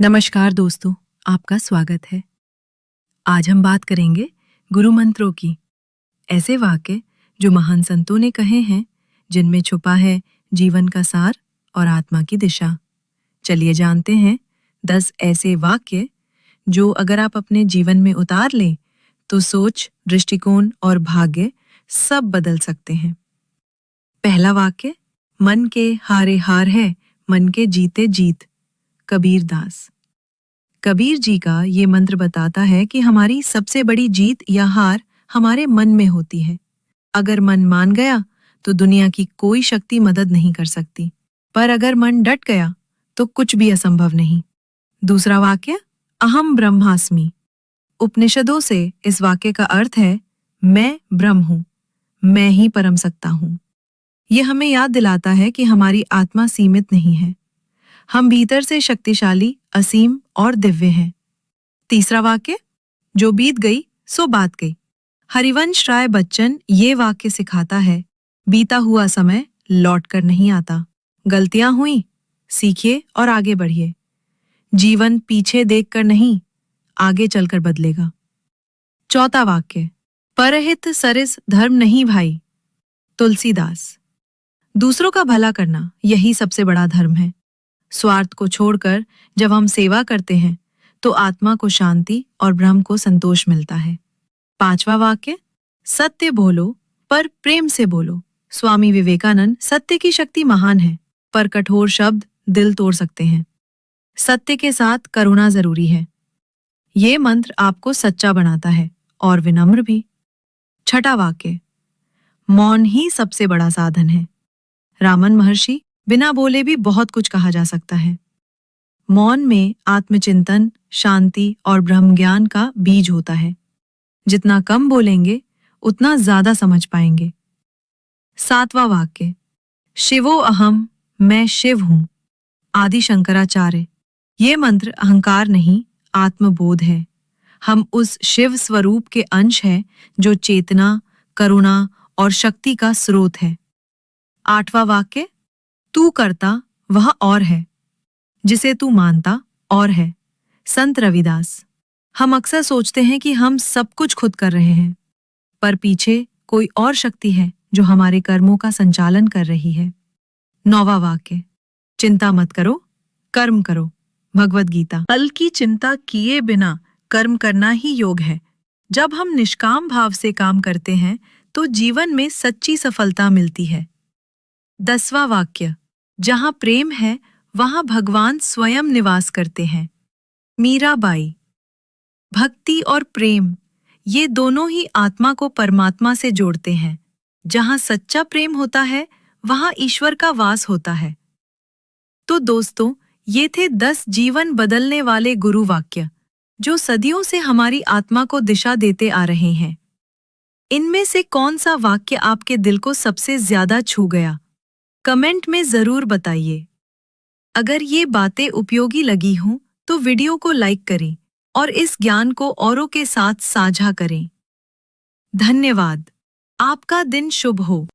नमस्कार दोस्तों, आपका स्वागत है। आज हम बात करेंगे गुरु मंत्रों की, ऐसे वाक्य जो महान संतों ने कहे हैं, जिनमें छुपा है जीवन का सार और आत्मा की दिशा। चलिए जानते हैं 10 ऐसे वाक्य जो अगर आप अपने जीवन में उतार लें तो सोच, दृष्टिकोण और भाग्य सब बदल सकते हैं। पहला वाक्य, मन के हारे हार है, मन के जीते जीत। कबीर दास। कबीर जी का ये मंत्र बताता है कि हमारी सबसे बड़ी जीत या हार हमारे मन में होती है। अगर मन मान गया तो दुनिया की कोई शक्ति मदद नहीं कर सकती, पर अगर मन डट गया तो कुछ भी असंभव नहीं। दूसरा वाक्य, अहम ब्रह्मास्मि। उपनिषदों से इस वाक्य का अर्थ है मैं ब्रह्म हूँ, मैं ही परम सत्ता हूँ। यह हमें याद दिलाता है कि हमारी आत्मा सीमित नहीं है, हम भीतर से शक्तिशाली, असीम और दिव्य हैं। तीसरा वाक्य, जो बीत गई सो बात गई। हरिवंश राय बच्चन ये वाक्य सिखाता है बीता हुआ समय लौट कर नहीं आता। गलतियां हुई, सीखिए और आगे बढ़िए। जीवन पीछे देखकर नहीं, आगे चलकर बदलेगा। चौथा वाक्य, परहित सरिस धर्म नहीं भाई। तुलसीदास। दूसरों का भला करना यही सबसे बड़ा धर्म है। स्वार्थ को छोड़कर जब हम सेवा करते हैं तो आत्मा को शांति और ब्रह्म को संतोष मिलता है। पांचवा वाक्य, सत्य बोलो पर प्रेम से बोलो। स्वामी विवेकानंद। सत्य की शक्ति महान है, पर कठोर शब्द दिल तोड़ सकते हैं। सत्य के साथ करुणा जरूरी है। ये मंत्र आपको सच्चा बनाता है और विनम्र भी। छठा वाक्य, मौन ही सबसे बड़ा साधन है। रामन महर्षि। बिना बोले भी बहुत कुछ कहा जा सकता है। मौन में आत्मचिंतन, शांति और ब्रह्म ज्ञान का बीज होता है। जितना कम बोलेंगे उतना ज्यादा समझ पाएंगे। सातवां वाक्य, शिवो अहम, मैं शिव हूं। आदि शंकराचार्य। ये मंत्र अहंकार नहीं, आत्मबोध है। हम उस शिव स्वरूप के अंश हैं जो चेतना, करुणा और शक्ति का स्रोत है। आठवां वाक्य, तू करता वह और है, जिसे तू मानता और है। संत रविदास। हम अक्सर सोचते हैं कि हम सब कुछ खुद कर रहे हैं, पर पीछे कोई और शक्ति है जो हमारे कर्मों का संचालन कर रही है। नौवां वाक्य, चिंता मत करो, कर्म करो। भगवद गीता। फल की चिंता किए बिना कर्म करना ही योग है। जब हम निष्काम भाव से काम करते हैं तो जीवन में सच्ची सफलता मिलती है। 10वां वाक्य, जहां प्रेम है वहां भगवान स्वयं निवास करते हैं। मीराबाई। भक्ति और प्रेम ये दोनों ही आत्मा को परमात्मा से जोड़ते हैं। जहां सच्चा प्रेम होता है वहां ईश्वर का वास होता है। तो दोस्तों, ये थे 10 जीवन बदलने वाले गुरु वाक्य जो सदियों से हमारी आत्मा को दिशा देते आ रहे हैं। इनमें से कौन सा वाक्य आपके दिल को सबसे ज्यादा छू गया? कमेंट में जरूर बताइए। अगर ये बातें उपयोगी लगी हों तो वीडियो को लाइक करें और इस ज्ञान को औरों के साथ साझा करें। धन्यवाद। आपका दिन शुभ हो।